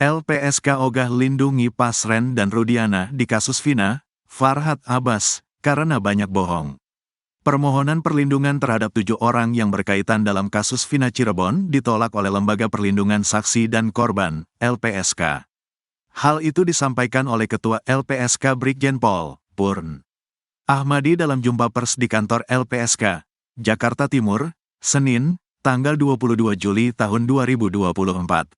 LPSK ogah lindungi Pasren dan Rudiana di kasus Vina, Farhad Abbas, karena banyak bohong. Permohonan perlindungan terhadap 7 orang yang berkaitan dalam kasus Vina Cirebon ditolak oleh Lembaga Perlindungan Saksi dan Korban, LPSK. Hal itu disampaikan oleh Ketua LPSK Brigjen Pol. Purn Ahmadi dalam jumpa pers di kantor LPSK, Jakarta Timur, Senin, tanggal 22 Juli tahun 2024.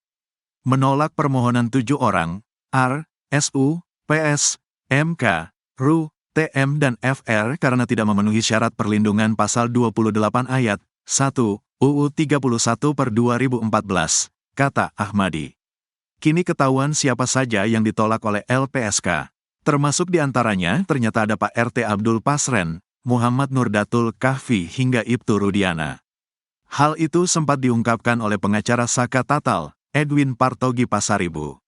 Menolak permohonan 7 orang, R, SU, PS, MK, RU, TM dan FR karena tidak memenuhi syarat perlindungan pasal 28 ayat 1 UU 31/2014, kata Ahmadi. Kini ketahuan siapa saja yang ditolak oleh LPSK. Termasuk diantaranya ternyata ada Pak RT Abdul Pasren, Muhammad Nurdatul Kahfi hingga Ibtu Rudiana. Hal itu sempat diungkapkan oleh pengacara Saka Tatal, Edwin Partogi Pasaribu.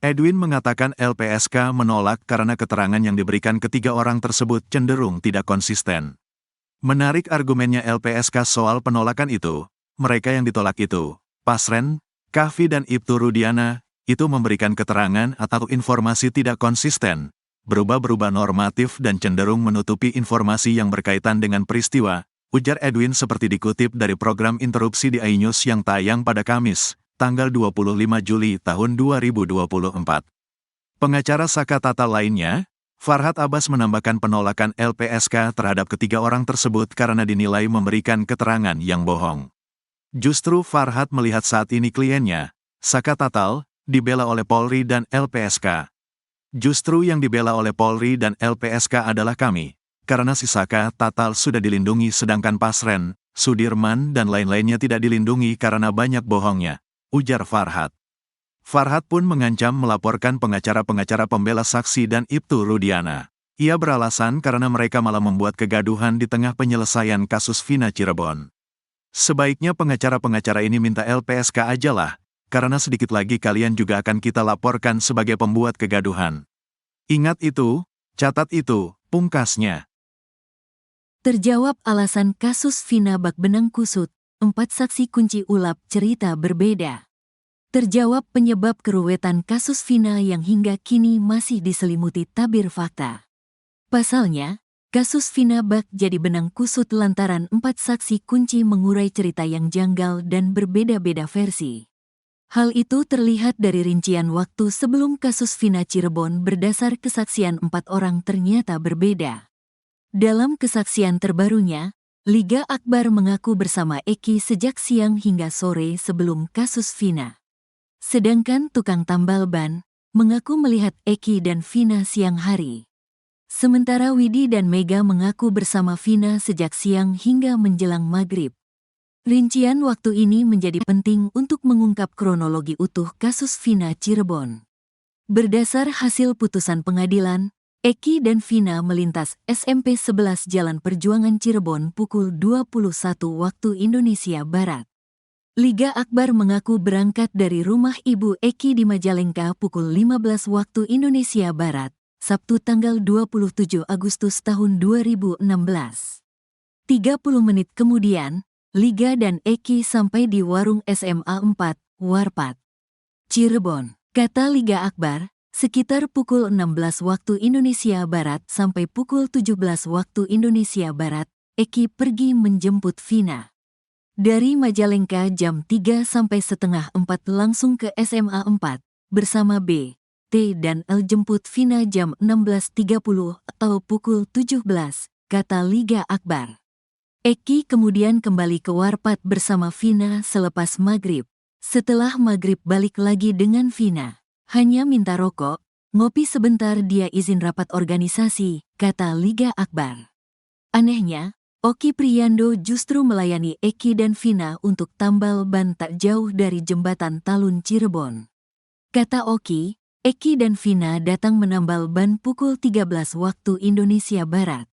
Edwin mengatakan LPSK menolak karena keterangan yang diberikan ketiga orang tersebut cenderung tidak konsisten. Menarik argumennya LPSK soal penolakan itu, mereka yang ditolak itu, Pasren, Kahfi dan Ibtu Rudiana, itu memberikan keterangan atau informasi tidak konsisten, berubah-berubah normatif dan cenderung menutupi informasi yang berkaitan dengan peristiwa, ujar Edwin seperti dikutip dari program interupsi di iNews yang tayang pada Kamis, tanggal 25 Juli tahun 2024. Pengacara Saka Tatal lainnya, Farhad Abbas menambahkan penolakan LPSK terhadap ketiga orang tersebut karena dinilai memberikan keterangan yang bohong. Justru Farhad melihat saat ini kliennya, Saka Tatal, dibela oleh Polri dan LPSK. Justru yang dibela oleh Polri dan LPSK adalah kami, karena si Saka Tatal sudah dilindungi sedangkan Pasren, Sudirman dan lain-lainnya tidak dilindungi karena banyak bohongnya, ujar Farhad. Farhad pun mengancam melaporkan pengacara-pengacara pembela saksi dan Ibtu Rudiana. Ia beralasan karena mereka malah membuat kegaduhan di tengah penyelesaian kasus Vina Cirebon. Sebaiknya pengacara-pengacara ini minta LPSK aja lah, karena sedikit lagi kalian juga akan kita laporkan sebagai pembuat kegaduhan. Ingat itu, catat itu, pungkasnya. Terjawab alasan kasus Vina bak benang kusut, 4 saksi kunci ulap cerita berbeda. Terjawab penyebab keruwetan kasus Vina yang hingga kini masih diselimuti tabir fakta. Pasalnya, kasus Vina bak jadi benang kusut lantaran 4 saksi kunci mengurai cerita yang janggal dan berbeda-beda versi. Hal itu terlihat dari rincian waktu sebelum kasus Vina Cirebon berdasar kesaksian 4 orang ternyata berbeda. Dalam kesaksian terbarunya, Liga Akbar mengaku bersama Eki sejak siang hingga sore sebelum kasus Vina. Sedangkan tukang tambal ban mengaku melihat Eki dan Vina siang hari. Sementara Widi dan Mega mengaku bersama Vina sejak siang hingga menjelang maghrib. Rincian waktu ini menjadi penting untuk mengungkap kronologi utuh kasus Vina Cirebon. Berdasar hasil putusan pengadilan, Eki dan Vina melintas SMP 11 Jalan Perjuangan Cirebon pukul 21 waktu Indonesia Barat. Liga Akbar mengaku berangkat dari rumah Ibu Eki di Majalengka pukul 15 waktu Indonesia Barat, Sabtu tanggal 27 Agustus tahun 2016. 30 menit kemudian, Liga dan Eki sampai di warung SMA 4, Warpat, Cirebon. Kata Liga Akbar, sekitar pukul 16 waktu Indonesia Barat sampai pukul 17 waktu Indonesia Barat, Eki pergi menjemput Vina. Dari Majalengka jam 3 sampai setengah 4 langsung ke SMA 4, bersama B, T dan L jemput Vina jam 16.30 atau pukul 17, kata Liga Akbar. Eki kemudian kembali ke Warpat bersama Vina selepas maghrib. Setelah maghrib balik lagi dengan Vina. Hanya minta rokok, ngopi sebentar dia izin rapat organisasi, kata Liga Akbar. Anehnya, Oki Priyando justru melayani Eki dan Vina untuk tambal ban tak jauh dari jembatan Talun Cirebon. Kata Oki, Eki dan Vina datang menambal ban pukul 13 waktu Indonesia Barat.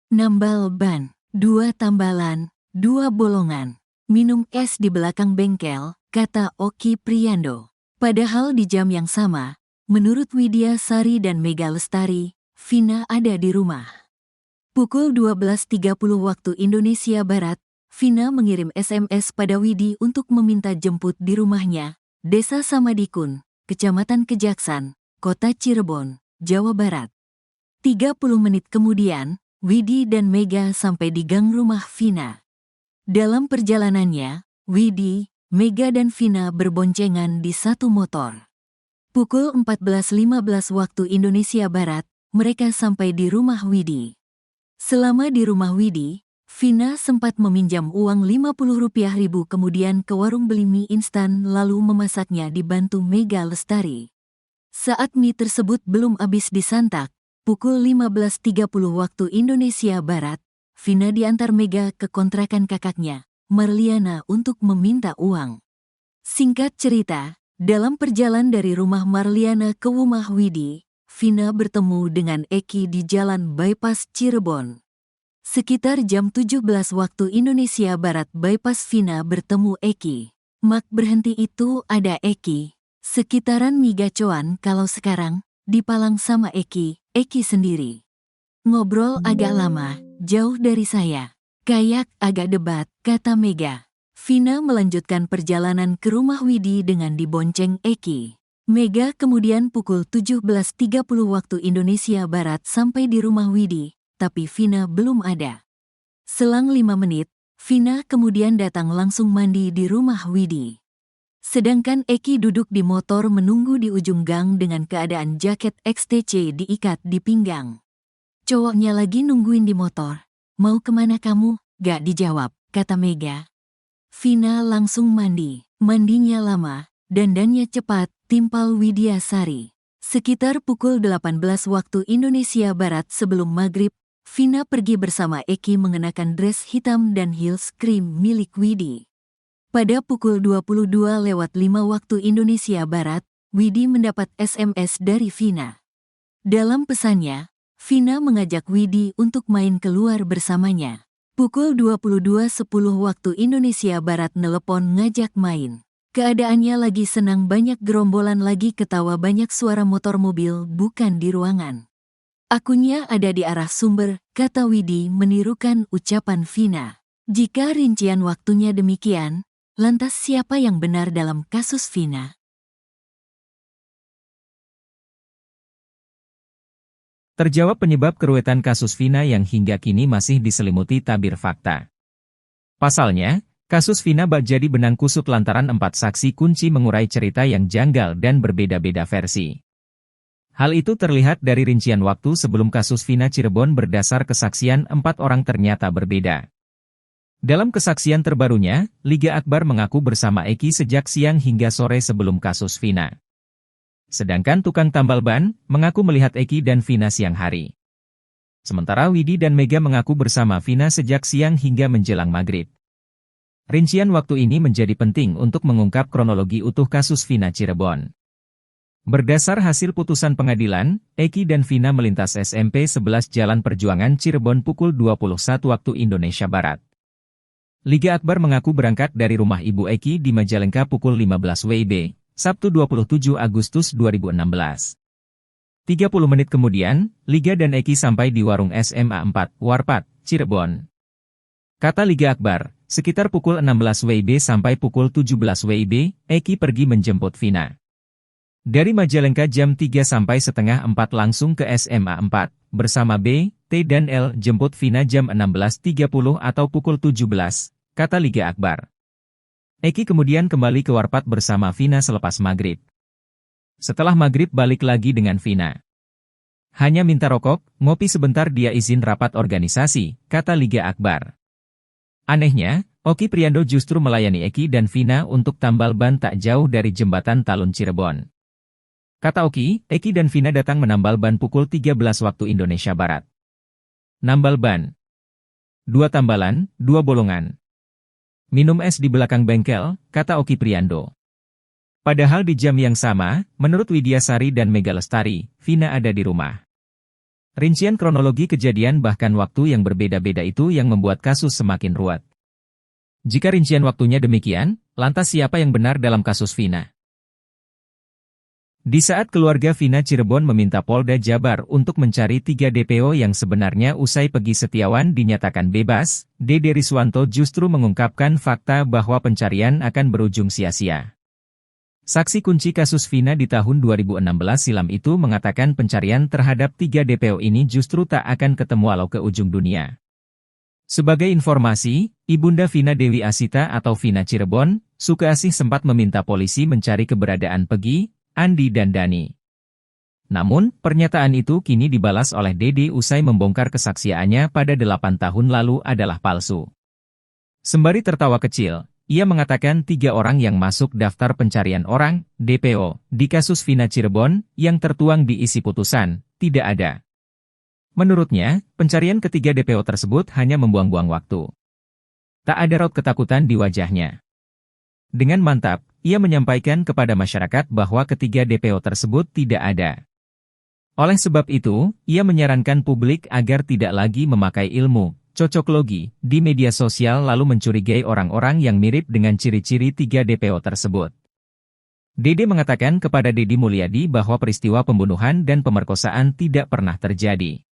Nambal ban, 2 tambalan, 2 bolongan, minum es di belakang bengkel, kata Oki Priyando. Padahal di jam yang sama, menurut Widya Sari dan Mega Lestari, Vina ada di rumah. Pukul 12.30 waktu Indonesia Barat, Vina mengirim SMS pada Widi untuk meminta jemput di rumahnya, Desa Samadikun, Kecamatan Kejaksan, Kota Cirebon, Jawa Barat. 30 menit kemudian, Widi dan Mega sampai di gang rumah Vina. Dalam perjalanannya, Widi, Mega dan Vina berboncengan di satu motor. Pukul 14.15 waktu Indonesia Barat, mereka sampai di rumah Widi. Selama di rumah Widi, Vina sempat meminjam uang Rp50.000 kemudian ke warung beli mie instan lalu memasaknya dibantu Mega Lestari. Saat mie tersebut belum habis disantap, pukul 15.30 waktu Indonesia Barat, Vina diantar Mega ke kontrakan kakaknya, Marliana untuk meminta uang. Singkat cerita, dalam perjalanan dari rumah Marliana ke rumah Widi, Vina bertemu dengan Eki di Jalan Bypass Cirebon. Sekitar jam 17 waktu Indonesia Barat Bypass Vina bertemu Eki. Mak berhenti itu ada Eki. Sekitaran migacoan kalau sekarang, dipalang sama Eki sendiri. Ngobrol agak lama, jauh dari saya. Kayak agak debat, kata Mega. Vina melanjutkan perjalanan ke rumah Widi dengan dibonceng Eki. Mega kemudian pukul 17.30 waktu Indonesia Barat sampai di rumah Widi, tapi Vina belum ada. Selang 5 menit, Vina kemudian datang langsung mandi di rumah Widi. Sedangkan Eki duduk di motor menunggu di ujung gang dengan keadaan jaket XTC diikat di pinggang. Cowoknya lagi nungguin di motor. Mau kemana kamu? Gak dijawab, kata Mega. Vina langsung mandi. Mandinya lama, dandannya cepat, timpal Widya Sari. Sekitar pukul 18 waktu Indonesia Barat sebelum maghrib, Vina pergi bersama Eki mengenakan dress hitam dan heels krim milik Widi. Pada pukul 22.05 waktu Indonesia Barat, Widi mendapat SMS dari Vina. Dalam pesannya, Vina mengajak Widi untuk main keluar bersamanya. Pukul 22.10 waktu Indonesia Barat nelepon ngajak main. Keadaannya lagi senang banyak gerombolan lagi ketawa banyak suara motor mobil bukan di ruangan. Akunnya ada di arah sumber, kata Widi menirukan ucapan Vina. Jika rincian waktunya demikian, lantas siapa yang benar dalam kasus Vina? Terjawab penyebab keruwetan kasus Vina yang hingga kini masih diselimuti tabir fakta. Pasalnya, kasus Vina bak jadi benang kusut lantaran 4 saksi kunci mengurai cerita yang janggal dan berbeda-beda versi. Hal itu terlihat dari rincian waktu sebelum kasus Vina Cirebon berdasar kesaksian 4 orang ternyata berbeda. Dalam kesaksian terbarunya, Liga Akbar mengaku bersama Eki sejak siang hingga sore sebelum kasus Vina. Sedangkan tukang tambal ban mengaku melihat Eki dan Vina siang hari. Sementara Widi dan Mega mengaku bersama Vina sejak siang hingga menjelang maghrib. Rincian waktu ini menjadi penting untuk mengungkap kronologi utuh kasus Vina Cirebon. Berdasar hasil putusan pengadilan, Eki dan Vina melintas SMP 11 Jalan Perjuangan Cirebon pukul 21 waktu Indonesia Barat. Liga Akbar mengaku berangkat dari rumah Ibu Eki di Majalengka pukul 15 WIB, Sabtu 27 Agustus 2016. 30 menit kemudian, Liga dan Eki sampai di warung SMA 4, Warpat, Cirebon. Kata Liga Akbar, sekitar pukul 16 WIB sampai pukul 17 WIB, Eki pergi menjemput Vina. Dari Majalengka jam 3 sampai setengah 4 langsung ke SMA 4, bersama B, T dan L jemput Vina jam 16.30 atau pukul 17, kata Liga Akbar. Eki kemudian kembali ke Warpat bersama Vina selepas maghrib. Setelah maghrib balik lagi dengan Vina. Hanya minta rokok, ngopi sebentar dia izin rapat organisasi, kata Liga Akbar. Anehnya, Oki Priando justru melayani Eki dan Vina untuk tambal ban tak jauh dari jembatan Talun Cirebon. Kata Oki, Eki dan Vina datang menambal ban pukul 13 waktu Indonesia Barat. Nambal ban. 2 tambalan, 2 bolongan. Minum es di belakang bengkel, kata Oki Priando. Padahal di jam yang sama, menurut Widya Sari dan Mega Lestari, Vina ada di rumah. Rincian kronologi kejadian bahkan waktu yang berbeda-beda itu yang membuat kasus semakin ruwet. Jika rincian waktunya demikian, lantas siapa yang benar dalam kasus Vina? Di saat keluarga Vina Cirebon meminta Polda Jabar untuk mencari 3 DPO yang sebenarnya usai Pegi Setiawan dinyatakan bebas, Dede Riswanto justru mengungkapkan fakta bahwa pencarian akan berujung sia-sia. Saksi kunci kasus Vina di tahun 2016 silam itu mengatakan pencarian terhadap 3 DPO ini justru tak akan ketemu walau ke ujung dunia. Sebagai informasi, Ibunda Vina Dewi Asita atau Vina Cirebon, Sukeasih sempat meminta polisi mencari keberadaan Peggy, Andi dan Dani. Namun, pernyataan itu kini dibalas oleh Dede usai membongkar kesaksiannya pada 8 tahun lalu adalah palsu. Sembari tertawa kecil, ia mengatakan 3 orang yang masuk daftar pencarian orang, DPO, di kasus Vina Cirebon, yang tertuang di isi putusan, tidak ada. Menurutnya, pencarian ketiga DPO tersebut hanya membuang-buang waktu. Tak ada raut ketakutan di wajahnya. Dengan mantap, ia menyampaikan kepada masyarakat bahwa ketiga DPO tersebut tidak ada. Oleh sebab itu, ia menyarankan publik agar tidak lagi memakai ilmu cocoklogi di media sosial lalu mencurigai orang-orang yang mirip dengan ciri-ciri 3 DPO tersebut. Dede mengatakan kepada Deddy Mulyadi bahwa peristiwa pembunuhan dan pemerkosaan tidak pernah terjadi.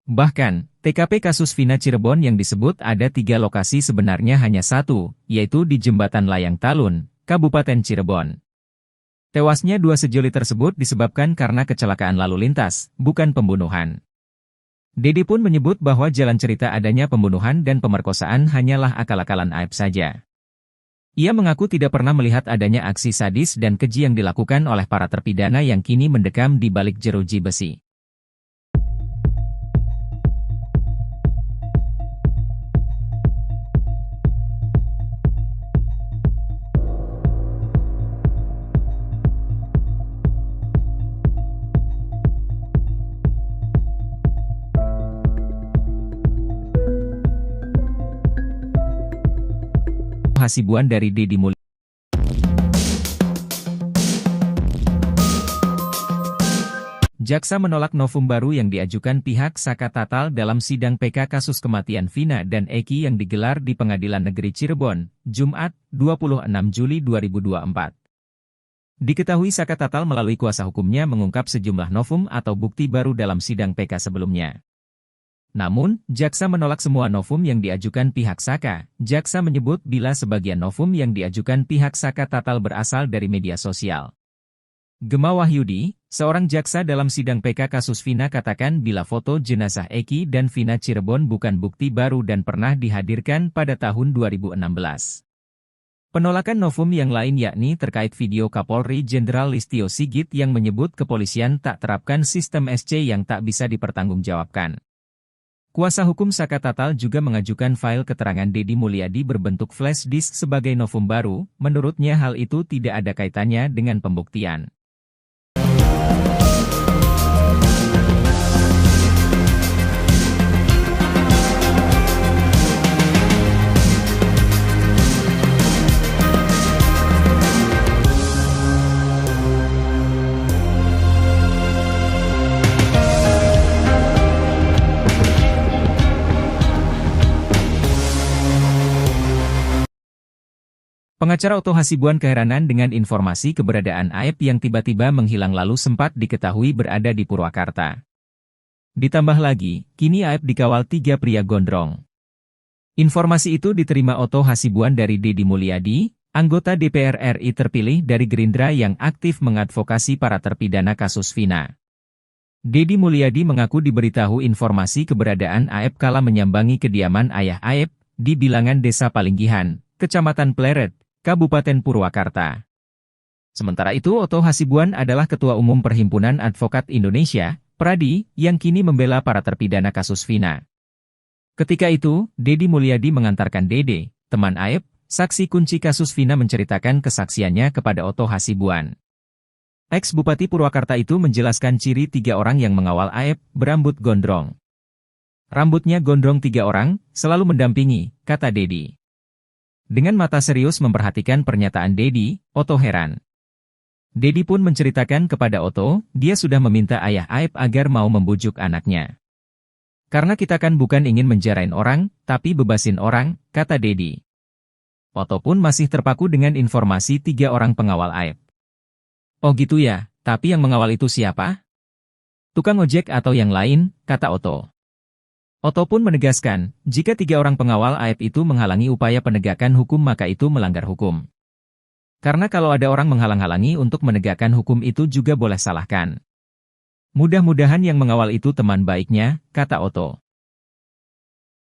Bahkan, TKP kasus Vina Cirebon yang disebut ada 3 lokasi sebenarnya hanya 1, yaitu di Jembatan Layang Talun, Kabupaten Cirebon. Tewasnya 2 sejoli tersebut disebabkan karena kecelakaan lalu lintas, bukan pembunuhan. Dede pun menyebut bahwa jalan cerita adanya pembunuhan dan pemerkosaan hanyalah akal-akalan Aep saja. Ia mengaku tidak pernah melihat adanya aksi sadis dan keji yang dilakukan oleh para terpidana yang kini mendekam di balik jeruji besi. Hasibuan dari Deddy Mulyadi. Jaksa menolak novum baru yang diajukan pihak Saka Tatal dalam sidang PK kasus kematian Vina dan Eki yang digelar di Pengadilan Negeri Cirebon, Jumat, 26 Juli 2024. Diketahui Saka Tatal melalui kuasa hukumnya mengungkap sejumlah novum atau bukti baru dalam sidang PK sebelumnya. Namun, jaksa menolak semua novum yang diajukan pihak Saka. Jaksa menyebut bila sebagian novum yang diajukan pihak Saka Tatal berasal dari media sosial. Gema Wahyudi, seorang jaksa dalam sidang PK kasus Vina katakan bila foto jenazah Eki dan Vina Cirebon bukan bukti baru dan pernah dihadirkan pada tahun 2016. Penolakan novum yang lain yakni terkait video Kapolri Jenderal Listio Sigit yang menyebut kepolisian tak terapkan sistem SC yang tak bisa dipertanggungjawabkan. Kuasa hukum Saka Tatal juga mengajukan file keterangan Deddy Mulyadi berbentuk flash disk sebagai novum baru, menurutnya hal itu tidak ada kaitannya dengan pembuktian. Pengacara Otto Hasibuan keheranan dengan informasi keberadaan Aep yang tiba-tiba menghilang lalu sempat diketahui berada di Purwakarta. Ditambah lagi, kini Aep dikawal 3 pria gondrong. Informasi itu diterima Otto Hasibuan dari Deddy Mulyadi, anggota DPR RI terpilih dari Gerindra yang aktif mengadvokasi para terpidana kasus Vina. Deddy Mulyadi mengaku diberitahu informasi keberadaan Aep kala menyambangi kediaman ayah Aep di bilangan Desa Palinggihan, Kecamatan Pleret, Kabupaten Purwakarta. Sementara itu Otto Hasibuan adalah Ketua Umum Perhimpunan Advokat Indonesia, PRADI, yang kini membela para terpidana kasus Vina. Ketika itu, Deddy Mulyadi mengantarkan Dede, teman Aep, saksi kunci kasus Vina menceritakan kesaksiannya kepada Otto Hasibuan. Ex-Bupati Purwakarta itu menjelaskan ciri 3 orang yang mengawal Aep, berambut gondrong. Rambutnya gondrong 3 orang, selalu mendampingi, kata Deddy. Dengan mata serius memperhatikan pernyataan Deddy, Otto heran. Deddy pun menceritakan kepada Otto, dia sudah meminta ayah Aep agar mau membujuk anaknya. Karena kita kan bukan ingin menjarain orang, tapi bebasin orang, kata Deddy. Otto pun masih terpaku dengan informasi 3 orang pengawal Aep. Oh gitu ya, tapi yang mengawal itu siapa? Tukang ojek atau yang lain, kata Otto. Otto pun menegaskan, jika 3 orang pengawal Aep itu menghalangi upaya penegakan hukum maka itu melanggar hukum. Karena kalau ada orang menghalang-halangi untuk menegakkan hukum itu juga boleh salahkan. Mudah-mudahan yang mengawal itu teman baiknya, kata Otto.